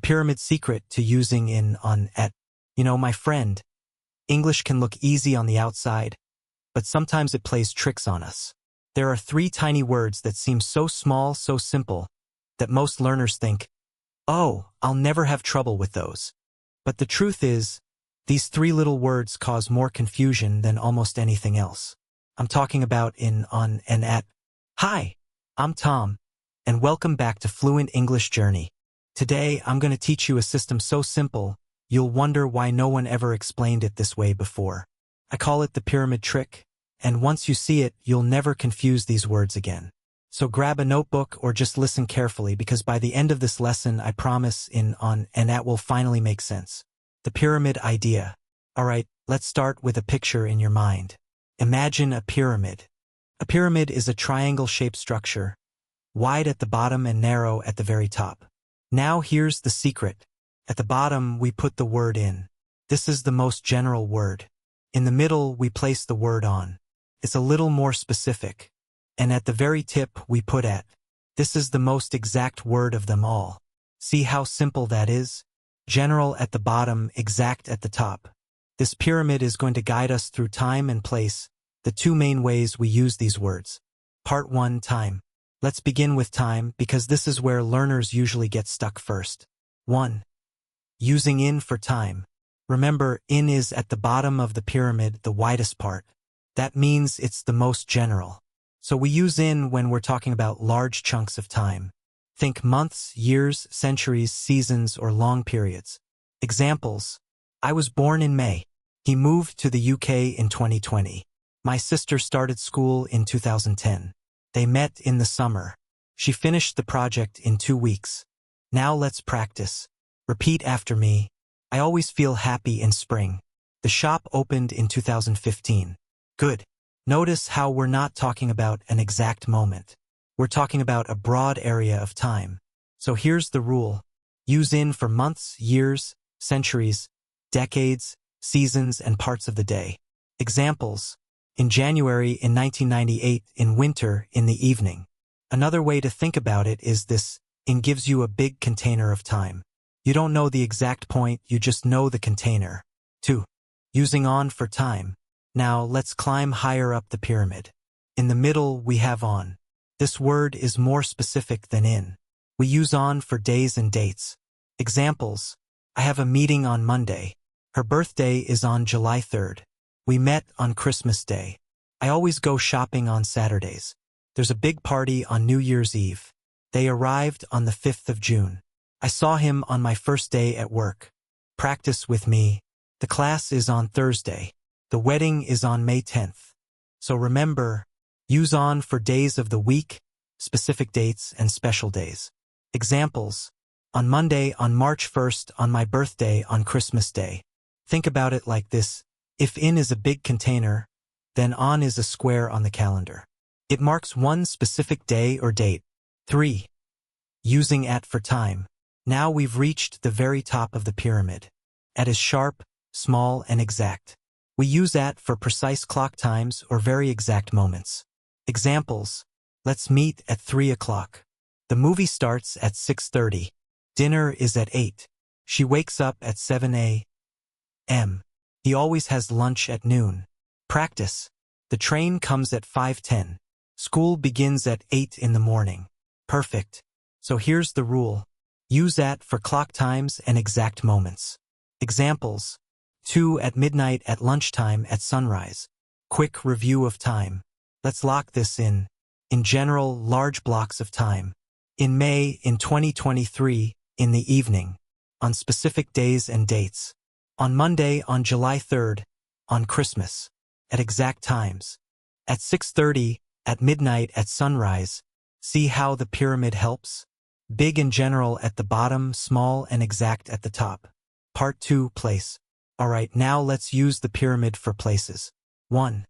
pyramid secret to using in, on, at. You know, my friend, English can look easy on the outside, but sometimes it plays tricks on us. There are three tiny words that seem so small, so simple, that most learners think, oh, I'll never have trouble with those. But the truth is, these three little words cause more confusion than almost anything else. I'm talking about in, on, and at. Hi, I'm Tom, and welcome back to Fluent English Journey. Today, I'm going to teach you a system so simple, you'll wonder why no one ever explained it this way before. I call it the pyramid trick, and once you see it, you'll never confuse these words again. So grab a notebook or just listen carefully, because by the end of this lesson, I promise in, on, and at will finally make sense. The pyramid idea. Alright, let's start with a picture in your mind. Imagine a pyramid. A pyramid is a triangle-shaped structure, wide at the bottom and narrow at the very top. Now here's the secret. At the bottom, we put the word in. This is the most general word. In the middle, we place the word on. It's a little more specific. And at the very tip, we put at. This is the most exact word of them all. See how simple that is? General at the bottom, exact at the top. This pyramid is going to guide us through time and place, the two main ways we use these words. Part 1, time. Let's begin with time, because this is where learners usually get stuck first. 1. Using in for time. Remember, in is at the bottom of the pyramid, the widest part. That means it's the most general. So we use in when we're talking about large chunks of time. Think months, years, centuries, seasons, or long periods. Examples. I was born in May. He moved to the UK in 2020. My sister started school in 2010. They met in the summer. She finished the project in 2 weeks. Now let's practice. Repeat after me. I always feel happy in spring. The shop opened in 2015. Good. Notice how we're not talking about an exact moment. We're talking about a broad area of time. So here's the rule. Use in for months, years, centuries, decades, seasons, and parts of the day. Examples. In January in 1998, in winter, in the evening. Another way to think about it is this. In gives you a big container of time. You don't know the exact point, you just know the container. 2. Using on for time. Now let's climb higher up the pyramid. In the middle, we have on. This word is more specific than in. We use on for days and dates. Examples. I have a meeting on Monday. Her birthday is on July 3rd. We met on Christmas Day. I always go shopping on Saturdays. There's a big party on New Year's Eve. They arrived on the 5th of June. I saw him on my first day at work. Practice with me. The class is on Thursday. The wedding is on May 10th. So remember, use on for days of the week, specific dates, and special days. Examples. On Monday, on March 1st, on my birthday, on Christmas Day. Think about it like this. If in is a big container, then on is a square on the calendar. It marks one specific day or date. 3. Using at for time. Now we've reached the very top of the pyramid. At is sharp, small, and exact. We use at for precise clock times or very exact moments. Examples. Let's meet at 3 o'clock. The movie starts at 6:30. Dinner is at 8. She wakes up at 7 a.m. He always has lunch at noon. Practice. The train comes at 5:10. School begins at 8 in the morning. Perfect. So here's the rule. Use at for clock times and exact moments. Examples. 2 at midnight, at lunchtime, at sunrise. Quick review of time. Let's lock this in. In general, large blocks of time. In May, in 2023, in the evening. On specific days and dates. On Monday, on July 3rd, on Christmas. At exact times. At 6:30, at midnight, at sunrise. See how the pyramid helps? Big and general at the bottom, small and exact at the top. Part 2, place. Alright, now let's use the pyramid for places. 1.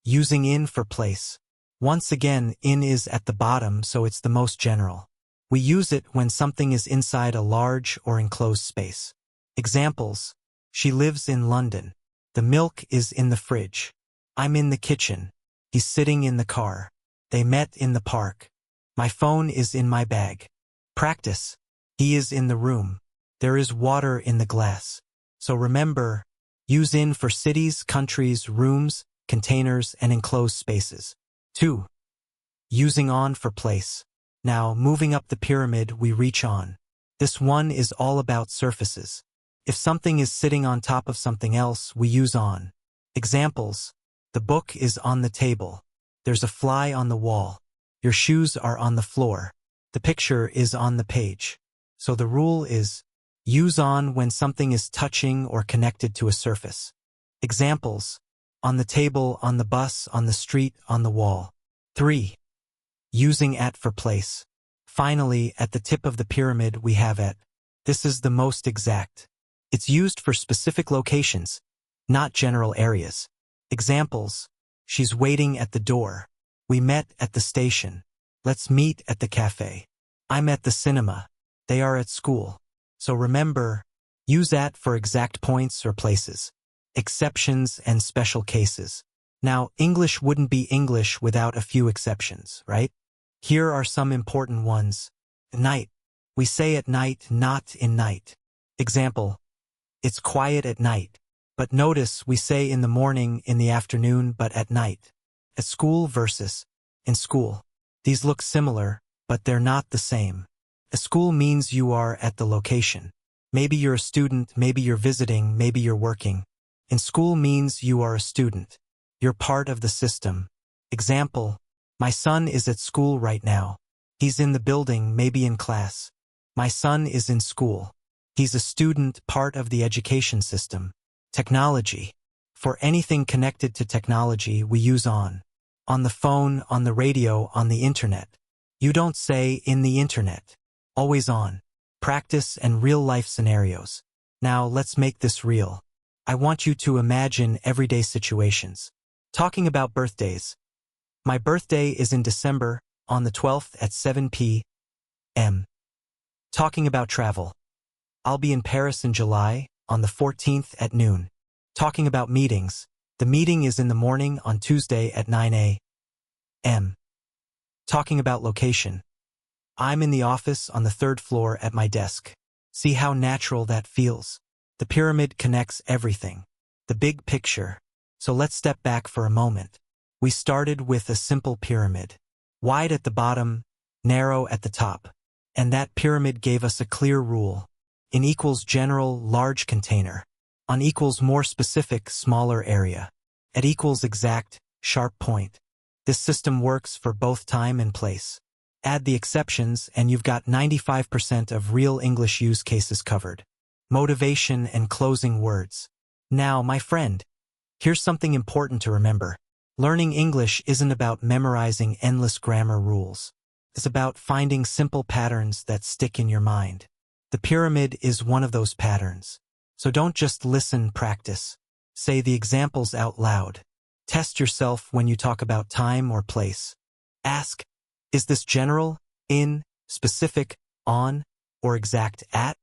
Using in for place. Once again, in is at the bottom, so it's the most general. We use it when something is inside a large or enclosed space. Examples. She lives in London. The milk is in the fridge. I'm in the kitchen. He's sitting in the car. They met in the park. My phone is in my bag. Practice. He is in the room. There is water in the glass. So remember, use in for cities, countries, rooms, containers, and enclosed spaces. 2. Using on for place. Now, moving up the pyramid, we reach on. This one is all about surfaces. If something is sitting on top of something else, we use on. Examples: the book is on the table. There's a fly on the wall. Your shoes are on the floor. The picture is on the page. So the rule is, use on when something is touching or connected to a surface. Examples: on the table, on the bus, on the street, on the wall. 3. Using at for place. Finally, at the tip of the pyramid, we have at. This is the most exact. It's used for specific locations, not general areas. Examples: she's waiting at the door. We met at the station. Let's meet at the cafe. I'm at the cinema. They are at school. So remember, use at for exact points or places, exceptions and special cases. Now, English wouldn't be English without a few exceptions, right? Here are some important ones. Night. We say at night, not in night. Example: it's quiet at night. But notice we say in the morning, in the afternoon, but at night. At school versus in school. These look similar, but they're not the same. At school means you are at the location. Maybe you're a student, maybe you're visiting, maybe you're working. In school means you are a student. You're part of the system. Example: my son is at school right now. He's in the building, maybe in class. My son is in school. He's a student, part of the education system. Technology. For anything connected to technology, we use on. On the phone, on the radio, on the internet. You don't say in the internet. Always on. Practice and real-life scenarios. Now, let's make this real. I want you to imagine everyday situations. Talking about birthdays. My birthday is in December, on the 12th at 7 p.m. Talking about travel. I'll be in Paris in July, on the 14th at noon. Talking about meetings. The meeting is in the morning on Tuesday at 9 a.m. Talking about location. I'm in the office on the 3rd floor at my desk. See how natural that feels? The pyramid connects everything. The big picture. So let's step back for a moment. We started with a simple pyramid. Wide at the bottom, narrow at the top. And that pyramid gave us a clear rule. In equals general, large container. On equals more specific, smaller area. At equals exact, sharp point. This system works for both time and place. Add the exceptions and you've got 95% of real English use cases covered. Motivation and closing words. Now, my friend, here's something important to remember. Learning English isn't about memorizing endless grammar rules. It's about finding simple patterns that stick in your mind. The pyramid is one of those patterns. So don't just listen, practice. Say the examples out loud. Test yourself when you talk about time or place. Ask, is this general, in, specific, on, or exact at?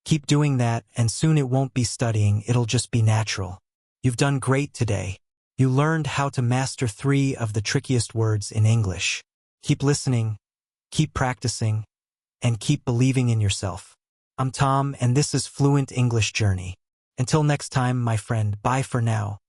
Keep doing that, and soon it won't be studying, it'll just be natural. You've done great today. You learned how to master 3 of the trickiest words in English. Keep listening, keep practicing, and keep believing in yourself. I'm Tom, and this is Fluent English Journey. Until next time, my friend, bye for now.